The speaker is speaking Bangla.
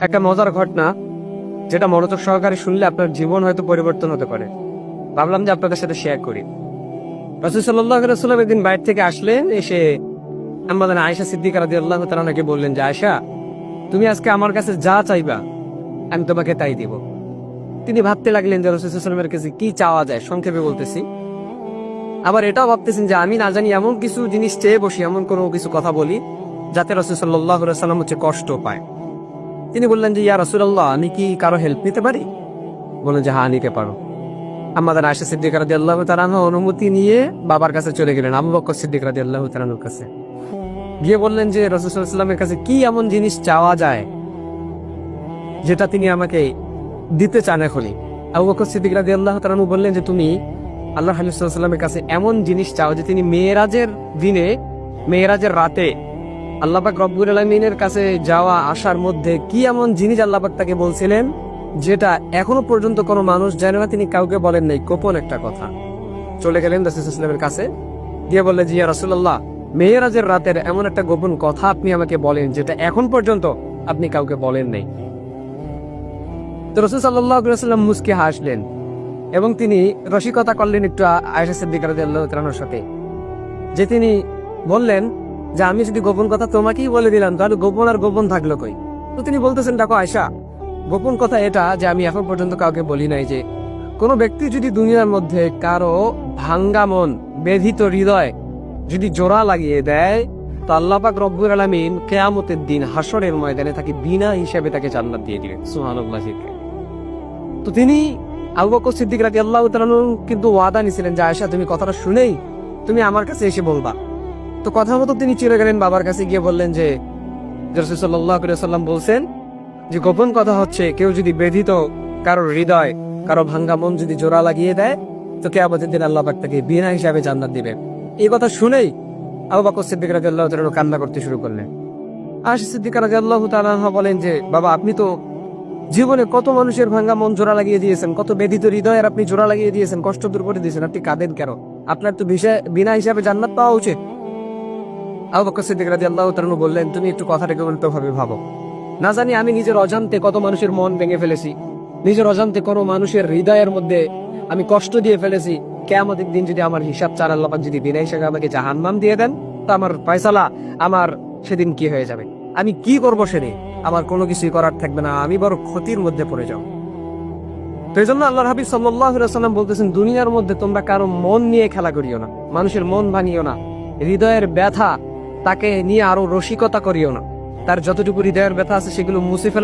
একটা মজার ঘটনা, যেটা মনোযোগ সহকারে শুনলে আপনার জীবন হয়তো পরিবর্তন হতে পারে। ভাবলাম যে আপনাদের সাথে শেয়ার করি। রাসূল সাল্লাল্লাহু আলাইহি ওয়াসাল্লাম একদিন বাইরে থেকে আসলেন, এসে আমাদের আয়েশা সিদ্দিকা রাদিয়াল্লাহু তাআলা নাকি বললেন যে, আয়েশা, তুমি আজকে আমার কাছে যা চাইবা আমি তোমাকে তাই দিব। তিনি ভাবতে লাগলেন যে রাসূল সাল্লাল্লাহু আলাইহি ওয়াসাল্লামের কাছে কি চাওয়া যায়, সংক্ষেপে বলতেছি। আবার এটাও ভাবতেছেন যে আমি না জানি এমন কিছু জিনিস চেয়ে বসি, এমন কোনো কিছু কথা বলি যাতে রাসূল সাল্লাল্লাহু আলাইহি ওয়াসাল্লাম কষ্ট পায়। তিনি বললেন যে, ইয়া রাসূলুল্লাহ, আমি কি কারো হেল্প নিতে পারি? বললেন যে, হ্যাঁ, নিতে পারো। আমাদের আয়েশা সিদ্দিকা রাদিয়াল্লাহু তাআলা আনহা অনুমতি নিয়ে বাবার কাছে চলে গেলেন, আবু বকর সিদ্দিক রাদিয়াল্লাহু তাআলার কাছে গিয়ে বললেন যে, রাসূল সাল্লাল্লাহু আলাইহি ওয়াসাল্লামের কাছে কি এমন জিনিস চাওয়া যায় যেটা তিনি আমাকে দিতে চান এখনই। আবু বকর সিদ্দিক রাদিয়াল্লাহু তাআলা বললেন যে, তুমি আল্লাহ হাবিব সাল্লাল্লাহু আলাইহি ওয়াসাল্লামের কাছে এমন জিনিস চাও যে তিনি মেরাজের দিনে, মেরাজের রাতে আল্লাহ পাক রব্বুল আলামিনের কাছে যাওয়া আসার মধ্যে কি এমন জিনিস আল্লাহ পাক তাকে বলছিলেন যেটা এখনো পর্যন্ত কোনো মানুষ জানে না, তিনি কাউকে বলেন নাই, গোপন একটা কথা। চলে গেলেন রাসূল সাল্লাল্লাহু আলাইহি ওয়াসাল্লামের কাছে, গিয়ে বললেন যে, ইয়া রাসূলুল্লাহ, মেরাজের রাতের এমন একটা গোপন কথা আপনি আমাকে বলেন যেটা এখন পর্যন্ত আপনি কাউকে বলেন নাই। তো রাসূল সাল্লাল্লাহু আলাইহি ওয়াসাল্লাম মুস্কি হাসলেন এবং তিনি রসিকতা করলেন একটু আয়েশা সিদ্দিকা রাদিয়াল্লাহু তাআলার সাথে, যে তিনি বললেন যে, আমি যদি গোপন কথা তোমাকেই বলে দিলাম তাহলে গোপন আর গোপন থাকলো কই? তো তিনি বলতেছেন, দেখো আয়েশা, গোপন কথা এটা যে আমি এখন পর্যন্ত কাউকে বলি নাই যে কোনো ব্যক্তি যদি দুনিয়ার মধ্যে কারো ভাঙ্গা মন, ব্যথিত হৃদয় যদি জোড়া লাগিয়ে দেয়, তো আল্লাহ পাক রব্বুল আলামিন কিয়ামতের দিন হাসরের ময়দানে তাকে বিনা হিসাবে তাকে জান্নাত দিয়ে দিবেন। সুবহানাল্লাহ। তো তিনি আবু বকর সিদ্দিক রাদিয়াল্লাহু তাআলা কিন্তু ওয়াদা নিছিলেন যে, আয়েশা, তুমি কথাটা শুনেই তুমি আমার কাছে এসে বলবা। তো কথা মতো তিনি চলে গেলেন, বাবার কাছে গিয়ে বললেন যে, রাসূল সাল্লাল্লাহু আলাইহি ওয়াসাল্লাম বলছেন যে গোপন কথা হচ্ছে কেউ যদি ব্যথিত কারো হৃদয়, কারো ভাঙ্গা মন যদি জোড়া লাগিয়ে দেয়, তো কিয়ামতের দিন আল্লাহ পাক তাকে বিনা হিসাবে জান্নাত দিবেন। এই কথা শুনেই আবু বকর সিদ্দিক রাদিয়াল্লাহু তাআলা কান্না করতে শুরু করলেন। আয়েশা সিদ্দিকা রাদিয়াল্লাহু তাআলা বলেন যে, বাবা, আপনি তো জীবনে কত মানুষের ভাঙ্গা মন জোড়া লাগিয়ে দিয়েছেন, কত ব্যথিত হৃদয়ের আপনি জোড়া লাগিয়ে দিয়েছেন, কষ্ট দূর করে দিয়েছেন, আপনি কাঁদেন কেন? আপনার তো বিনা হিসাবে জান্নাত পাওয়া উচিত। আবু বকর সিদ্দিক রাদিয়াল্লাহু তাআলা বললেন, তুমি একটু কথাটাকে উল্টোভাবে ভাবো। না জানি আমি নিজের অজান্তে কত মানুষের মন ভেঙে ফেলেছি, নিজের অজান্তে কোনো মানুষের হৃদয়ের মধ্যে আমি কষ্ট দিয়ে ফেলেছি। কিয়ামতের দিন যদি আমার হিসাব চার আল্লাহ পাক যদি বিনা হিসাবে আমাকে জাহান্নাম দিয়ে দেন, তো আমার ফয়সালা, আমার সেদিন কি হয়ে যাবে? আমি কি করব সেদিন? আমার কোনো কিছুই করার থাকবে না, আমি বড় ক্ষতির মধ্যে পড়ে যাব। তো এই জন্য আল্লাহর হাবিব সাল্লাল্লাহু আলাইহি ওয়াসাল্লাম বলতেছেন, দুনিয়ার মধ্যে তোমরা কারো মন নিয়ে খেলা করিও না, মানুষের মন ভাঙিও না, হৃদয়ের ব্যথা তাকে নিয়ে আরো রসিকতা করিও না। তার যতটুকু হৃদয়ের ব্যথা আছে সেগুলো মুছে ফেলার